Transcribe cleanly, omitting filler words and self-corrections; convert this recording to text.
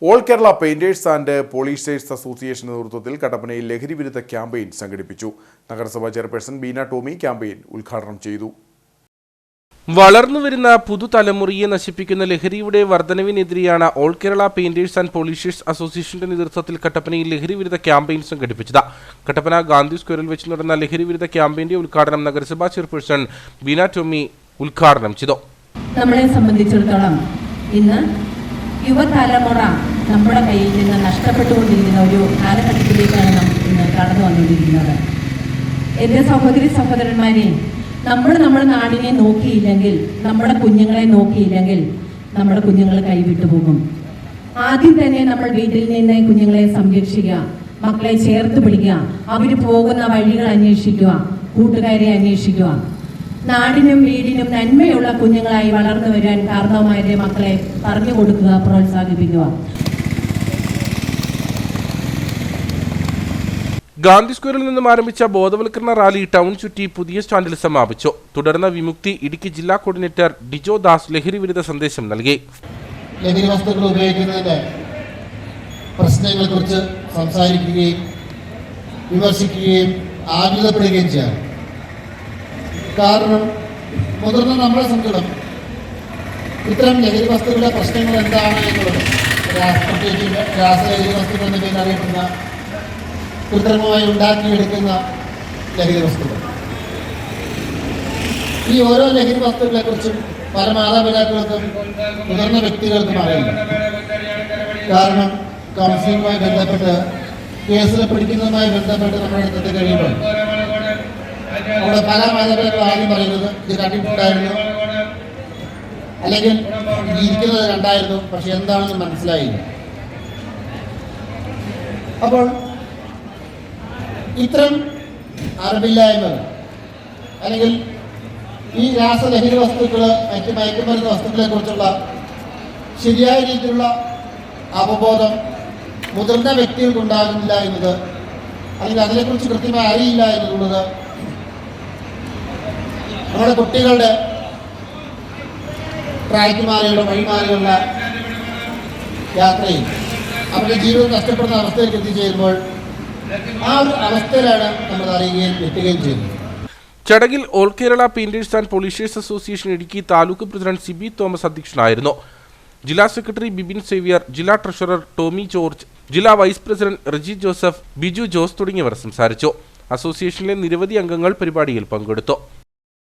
All Kerala painters and polishers association നേതൃത്വത്തിൽ കട്ടപ്പനയിൽ ലഹരി വിരുദ്ധ ക്യാമ്പയിൻ സംഘടിപ്പിച്ചു. നഗരസഭാ ചെയർപേഴ്സൺ ബീന ടോമി ക്യാമ്പയിൻ ഉദ്ഘാടനം ചെയ്തു. വളർന്നുവരുന്ന പുതുതലമുറയെ നശിപ്പിക്കുന്ന ലഹരിയുടെ വർധനവിനെതിരെയാണ് all Kerala painters and polishers അസോസിയേഷന്റെ നേതൃത്വത്തിൽ കട്ടപ്പനയിൽ ലഹരി വിരുദ്ധ ക്യാമ്പയിൻ സംഘടിപ്പിച്ചത്. കട്ടപ്പന ഗാന്ധി സ്ക്വയറിൽ വെച്ച് നടന്ന ലഹരി വിരുദ്ധ ക്യാമ്പയിന്റെ ഉദ്ഘാടനം നഗരസഭാ ചെയർപേഴ്സൺ ബീന ടോമി ഉദ്ഘാടനം ചെയ്തു. നമ്മളെ സംബന്ധിച്ചിടത്തോളം ഇന്ന് യുവതലമുറ നമ്മുടെ കയ്യിൽ നിന്ന് നഷ്ടപ്പെട്ടുകൊണ്ടിരിക്കുന്ന ഒരു കാലഘട്ടത്തിലേക്കാണ് നാം ഇന്ന് കടന്നു വന്നുകൊണ്ടിരിക്കുന്നത്. എൻ്റെ സഹോദരന്മാരെ, നമ്മുടെ നാടിനെ നോക്കിയില്ലെങ്കിൽ, നമ്മുടെ കുഞ്ഞുങ്ങളെ നോക്കിയില്ലെങ്കിൽ നമ്മുടെ കുഞ്ഞുങ്ങൾ കൈവിട്ടു പോകും. ആദ്യം തന്നെ നമ്മൾ വീട്ടിൽ നിന്ന് കുഞ്ഞുങ്ങളെ സംരക്ഷിക്കുക, മക്കളെ ചേർത്ത് പിടിക്കുക, അവർ പോകുന്ന വഴികൾ അന്വേഷിക്കുക, കൂട്ടുകാരെ അന്വേഷിക്കുക. നാടിനും വീടിനും നന്മയുള്ള കുഞ്ഞുങ്ങളായി വളർന്നു വരാൻ കാരണവന്മാരുടെ മക്കളെ പറഞ്ഞു കൊടുക്കുക, പ്രോത്സാഹിപ്പിക്കുക. ഗാന്ധി സ്ക്വയറിൽ നിന്നും ആരംഭിച്ച ബോധവൽക്കരണ റാലി ടൗൺ ചുറ്റി പുതിയ സ്റ്റാൻഡിൽ സമാപിച്ചു. തുടർന്ന് വിമുക്തി ഇടുക്കി ജില്ലാ കോർഡിനേറ്റർ ഡിജോ ദാസ് ലഹരി വിരുദ്ധ സന്ദേശം നൽകി. ലഹരി വസ്തുക്കൾ ഉപയോഗിക്കുന്നതിന്റെ പ്രശ്നങ്ങളെക്കുറിച്ച് സംസാരിക്കുകയും വിമർശിക്കുകയും ആകുലപ്പെടുകയും ചെയ്യാം. കാരണം മുതിർന്ന നമ്മളെ സംഘടന ഇത്തരം ലഹരി വസ്തുക്കളുടെ പ്രശ്നങ്ങൾ എന്താണ് എന്നുള്ളത്, പ്രത്യേകിച്ച് രാസലഹരി വസ്തുക്കൾ എന്ന പേരിൽ അറിയപ്പെടുന്ന കൃത്രിമമായി ഉണ്ടാക്കിയെടുക്കുന്ന ലഹരി വസ്തുക്കൾ, ഈ ഓരോ ലഹരി വസ്തുക്കളെ കുറിച്ചും പല മാതാപിതാക്കൾക്കും മുതിർന്ന വ്യക്തികൾക്കും അറിയില്ല. കാരണം കൗൺസിലിങ്ങുമായി ബന്ധപ്പെട്ട് കേസിൽ പിടിക്കുന്നതുമായി ബന്ധപ്പെട്ട് നമ്മുടെ അടുത്ത് കഴിയുമ്പോൾ അവിടെ പല മാതാപിതാക്കളും ആദ്യം പറയുന്നത് ഇത് കണ്ടിട്ടുണ്ടായിരുന്നു, അല്ലെങ്കിൽ ഇരിക്കുന്നത് കണ്ടായിരുന്നു, പക്ഷെ എന്താണെന്ന് മനസ്സിലായില്ല. അപ്പോൾ ഇത്തരം അറിവില്ലായ്മകൾ അല്ലെങ്കിൽ ഈ രാസലഹരി വസ്തുക്കൾ, മറ്റ് മയക്കുമരുന്ന് വസ്തുക്കളെ കുറിച്ചുള്ള ശരിയായ രീതിയിലുള്ള അവബോധം മുതിർന്ന വ്യക്തികൾക്ക് ഉണ്ടാകുന്നില്ല എന്നത്, അല്ലെങ്കിൽ അതിനെക്കുറിച്ച് കൃത്യമായി അറിയില്ല എന്നുള്ളത് നമ്മുടെ കുട്ടികളുടെ ട്രാക്ക് മാറിയുള്ള വഴിമാറിയുള്ള യാത്രയിൽ അവരുടെ ജീവിതം നഷ്ടപ്പെടുന്ന അവസ്ഥയിലേക്ക് എത്തിച്ചേരുമ്പോൾ ആ ഒരു അവസ്ഥയിലാണ് നമ്മൾ അറിയുകയും എത്തുകയും ചെയ്യുന്നത്. ചടങ്ങിൽ all Kerala painters and polishers association Idukki taluk president Sibi Thomas അധ്യക്ഷനായിരുന്നു. ജില്ലാ സെക്രട്ടറി ബിബിൻ സേവ്യർ, ജില്ലാ ട്രഷറർ ടോമി ജോർജ്, ജില്ലാ vice president Reji Joseph, Biju Jose തുടങ്ങിയവർ സംസാരിച്ചു. അസോസിയേഷനിലെ നിരവധി അംഗങ്ങൾ പരിപാടിയിൽ പങ്കെടുത്തു.